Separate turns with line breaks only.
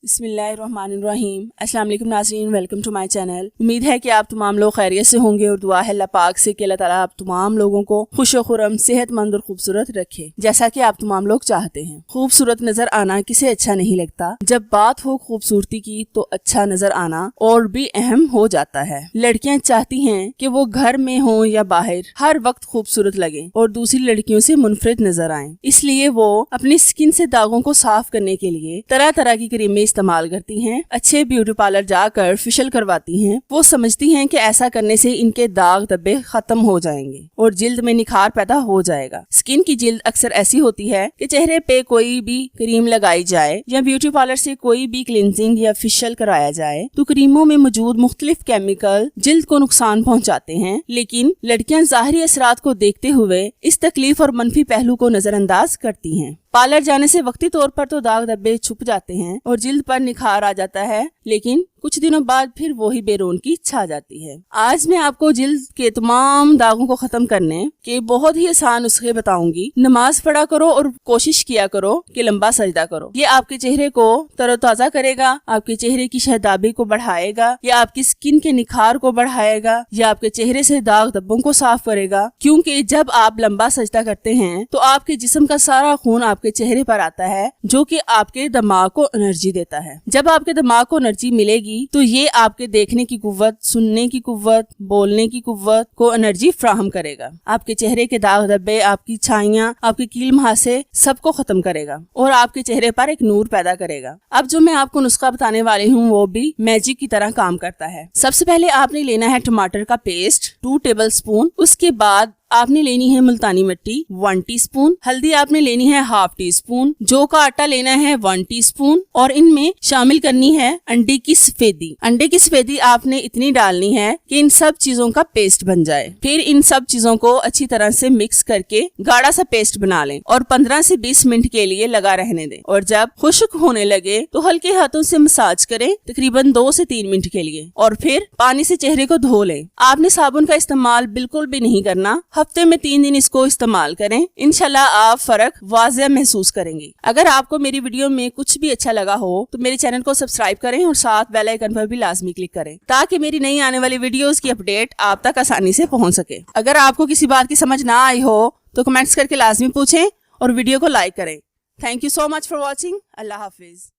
بسم اللہ الرحمن الرحیم۔ السلام علیکم ناظرین، ویلکم ٹو مائی چینل۔ امید ہے کہ آپ تمام لوگ خیریت سے ہوں گے اور دعا ہے اللہ پاک سے کہ اللہ تعالیٰ آپ تمام لوگوں کو خوش و خرم، صحت مند اور خوبصورت رکھے جیسا کہ آپ تمام لوگ چاہتے ہیں۔ خوبصورت نظر آنا کسے اچھا نہیں لگتا؟ جب بات ہو خوبصورتی کی تو اچھا نظر آنا اور بھی اہم ہو جاتا ہے۔ لڑکیاں چاہتی ہیں کہ وہ گھر میں ہوں یا باہر ہر وقت خوبصورت لگیں اور دوسری لڑکیوں سے منفرد نظر آئیں۔ اس لیے وہ اپنی سکن سے داغوں کو صاف کرنے کے لیے طرح طرح کی کریمیں استعمال کرتی ہیں، اچھے بیوٹی پارلر جا کر فیشل کرواتی ہیں۔ وہ سمجھتی ہیں کہ ایسا کرنے سے ان کے داغ دھبے ختم ہو جائیں گے اور جلد میں نکھار پیدا ہو جائے گا۔ سکن کی جلد اکثر ایسی ہوتی ہے کہ چہرے پہ کوئی بھی کریم لگائی جائے یا بیوٹی پارلر سے کوئی بھی کلینزنگ یا فیشل کرایا جائے تو کریموں میں موجود مختلف کیمیکل جلد کو نقصان پہنچاتے ہیں، لیکن لڑکیاں ظاہری اثرات کو دیکھتے ہوئے اس تکلیف اور منفی پہلو کو نظر انداز کرتی ہیں۔ پارلر جانے سے وقتی طور پر تو داغ دھبے چھپ جاتے ہیں اور جلد پر نکھار آ جاتا ہے، لیکن کچھ دنوں بعد پھر وہی بے رونقی چھا جاتی ہے۔ آج میں آپ کو جلد کے تمام داغوں کو ختم کرنے کے بہت ہی آسان نسخے بتاؤں گی۔ نماز پڑھا کرو اور کوشش کیا کرو کہ لمبا سجدہ کرو۔ یہ آپ کے چہرے کو تر و تازہ کرے گا، آپ کے چہرے کی شہدابی کو بڑھائے گا، یا آپ کی سکن کے نکھار کو بڑھائے گا، یا آپ کے چہرے سے داغ دھبوں کو صاف کرے گا۔ کیونکہ جب آپ لمبا سجدہ کرتے ہیں تو آپ کے جسم کا سارا خون آپ کے چہرے پر آتا ہے، جو کہ آپ کے دماغ کو انرجی دیتا ہے۔ جب آپ کے دماغ کو انرجی ملے گی تو یہ آپ کے دیکھنے کی قوت، سننے کی قوت، بولنے کی قوت کو انرجی فراہم کرے گا۔ آپ کے چہرے کے داغ دھبے، آپ کی چھائیاں، آپ کے کیل مہاسے سب کو ختم کرے گا اور آپ کے چہرے پر ایک نور پیدا کرے گا۔ اب جو میں آپ کو نسخہ بتانے والی ہوں وہ بھی میجک کی طرح کام کرتا ہے۔ سب سے پہلے آپ نے لینا ہے ٹماٹر کا پیسٹ 2 ٹیبل سپون۔ اس کے بعد آپ نے لینی ہے ملتانی مٹی 1 ٹی سپون، ہلدی آپ نے لینی ہے 1/2 ٹی سپون، جو کا آٹا لینا ہے 1 ٹی سپون، اور ان میں شامل کرنی ہے انڈے کی سفیدی۔ انڈے کی سفیدی آپ نے اتنی ڈالنی ہے کہ ان سب چیزوں کا پیسٹ بن جائے۔ پھر ان سب چیزوں کو اچھی طرح سے مکس کر کے گاڑھا سا پیسٹ بنا لیں اور 15 سے 20 منٹ کے لیے لگا رہنے دیں، اور جب خشک ہونے لگے تو ہلکے ہاتھوں سے مساج کریں تقریباً 2 سے 3 منٹ کے لیے، اور پھر پانی سے چہرے کو دھو لیں۔ آپ نے صابن کا استعمال بالکل بھی نہیں کرنا۔ ہفتے میں 3 دن اس کو استعمال کریں، انشاءاللہ آپ فرق واضح محسوس کریں گے۔ اگر آپ کو میری ویڈیو میں کچھ بھی اچھا لگا ہو تو میرے چینل کو سبسکرائب کریں اور ساتھ بیل آئیکن پر بھی لازمی کلک کریں تاکہ میری نئی آنے والی ویڈیوز کی اپڈیٹ آپ تک آسانی سے پہنچ سکے۔ اگر آپ کو کسی بات کی سمجھ نہ آئی ہو تو کمنٹس کر کے لازمی پوچھیں اور ویڈیو کو لائک کریں۔ Thank you so much for watching. اللہ حافظ۔